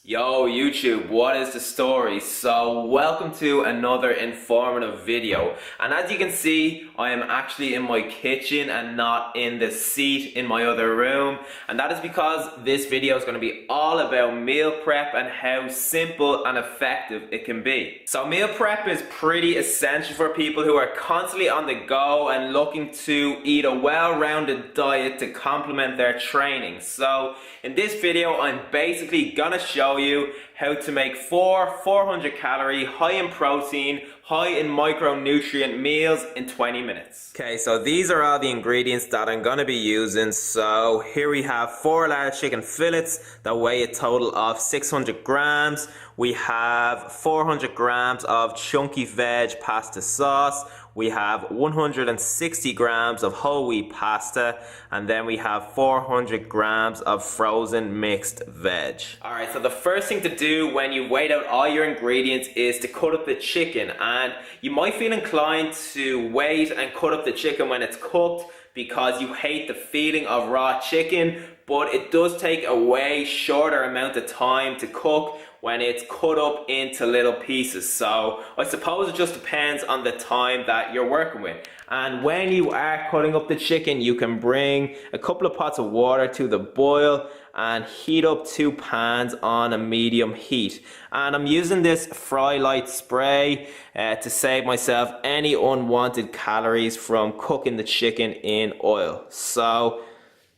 Yo YouTube, what is the story? So welcome to another informative video, and as you can see I am actually in my kitchen and not in the seat in my other room, and that is because this video is going to be all about meal prep and how simple and effective it can be. So meal prep is pretty essential for people who are constantly on the go and looking to eat a well-rounded diet to complement their training. So in this video I'm basically gonna show you how to make 400 calorie, high in protein, high in micronutrient meals in 20 minutes. Okay, so these are all the ingredients that I'm gonna be using. So here we have 4 large chicken fillets that weigh a total of 600 grams. We have 400 grams of chunky veg pasta sauce. We have 160 grams of whole wheat pasta, and then we have 400 grams of frozen mixed veg. Alright, so the first thing to do when you weigh out all your ingredients is to cut up the chicken, and you might feel inclined to wait and cut up the chicken when it's cooked because you hate the feeling of raw chicken, but it does take a way shorter amount of time to cook when it's cut up into little pieces. So I suppose it just depends on the time that you're working with. And when you are cutting up the chicken, you can bring a couple of pots of water to the boil and heat up 2 pans on a medium heat. And I'm using this Fry Light spray to save myself any unwanted calories from cooking the chicken in oil. So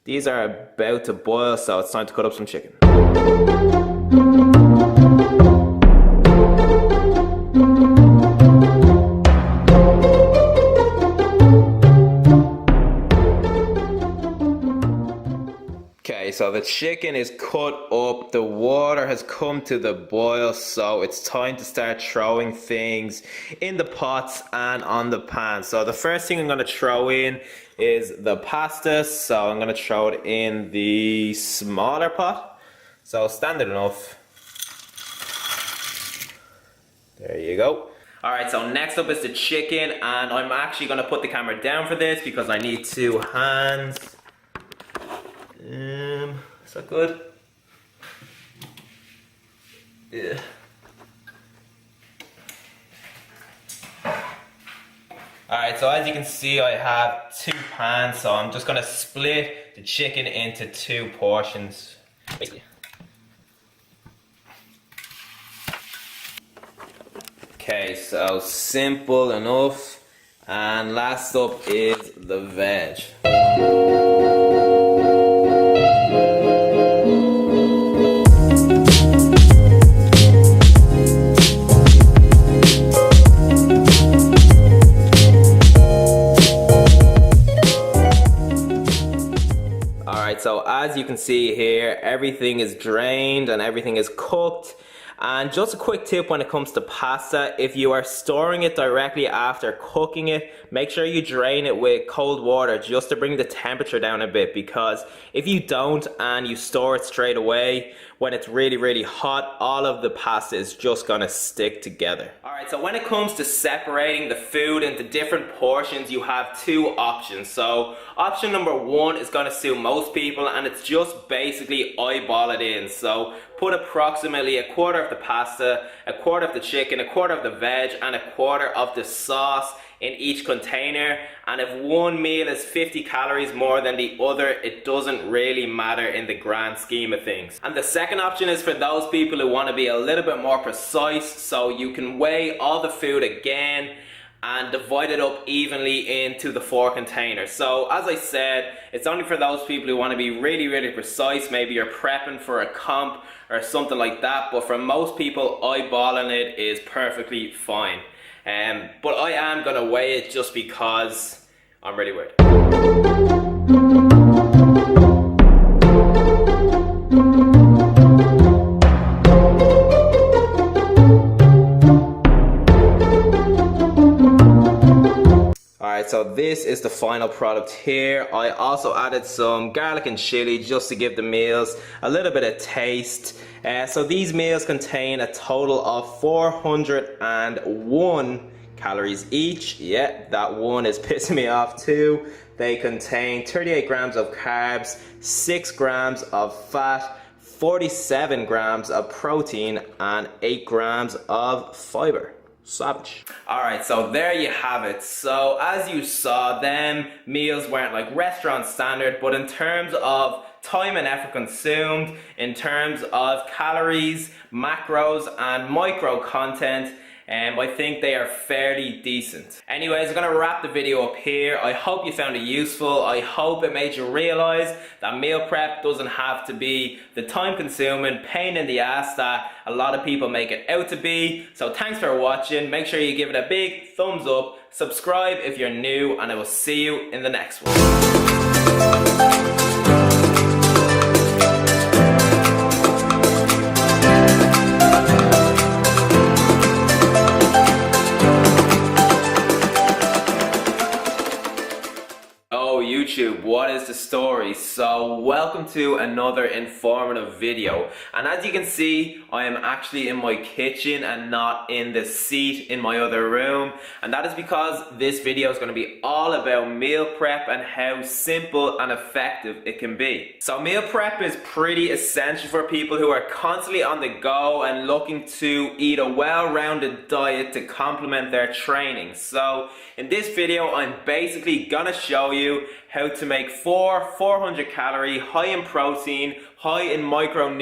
these are about to boil, so it's time to cut up some chicken. Okay, so the chicken is cut up, the water has come to the boil, so it's time to start throwing things in the pots and on the pan. So the first thing I'm going to throw in is the pasta, so I'm going to throw it in the smaller pot, so standard enough. There you go. Alright, so next up is the chicken, and I'm actually going to put the camera down for this because I need 2 hands. Is that good? Yeah. Alright, so as you can see I have 2 pans, so I'm just going to split the chicken into 2 portions. Okay, so simple enough. And last up is the veg. So as you can see here, everything is drained and everything is cooked. And just a quick tip when it comes to pasta, if you are storing it directly after cooking it, make sure you drain it with cold water just to bring the temperature down a bit, because if you don't and you store it straight away, when it's really hot, all of the pasta is just gonna stick together. Alright, so when it comes to separating the food into different portions, you have 2 options. So option number 1 is gonna suit most people, and it's just basically eyeball it in. So put approximately a quarter of the pasta, a quarter of the chicken, a quarter of the veg, and a quarter of the sauce in each container. And if one meal is 50 calories more than the other, it doesn't really matter in the grand scheme of things. And the second option is for those people who want to be a little bit more precise, so you can weigh all the food again and divide it up evenly into the 4 containers. So as I said, it's only for those people who want to be really precise. Maybe you're prepping for a comp or something like that, but for most people, eyeballing it is perfectly fine. But I am gonna weigh it just because I'm really weird. Alright, so this is the final product here. I also added some garlic and chili just to give the meals a little bit of taste. So these meals contain a total of 401 calories each. Yeah, that one is pissing me off too. They contain 38 grams of carbs, 6 grams of fat, 47 grams of protein and 8 grams of fiber. Savage. Alright, so there you have it. So as you saw, them meals weren't like restaurant standard, but in terms of time and effort consumed, in terms of calories, macros and micro content, I think they are fairly decent. Anyways, I'm going to wrap the video up here. I hope you found it useful. I hope it made you realize that meal prep doesn't have to be the time consuming pain in the ass that a lot of people make it out to be. So thanks for watching. Make sure you give it a big thumbs up, subscribe if you're new, and I will see you in the next one. YouTube, what is the story? So welcome to another informative video, and as you can see, I am actually in my kitchen and not in the seat in my other room, and that is because this video is going to be all about meal prep and how simple and effective it can be. So meal prep is pretty essential for people who are constantly on the go and looking to eat a well-rounded diet to complement their training. So in this video, I'm basically gonna show you how to make 400 calorie, high in protein, high in micronutrients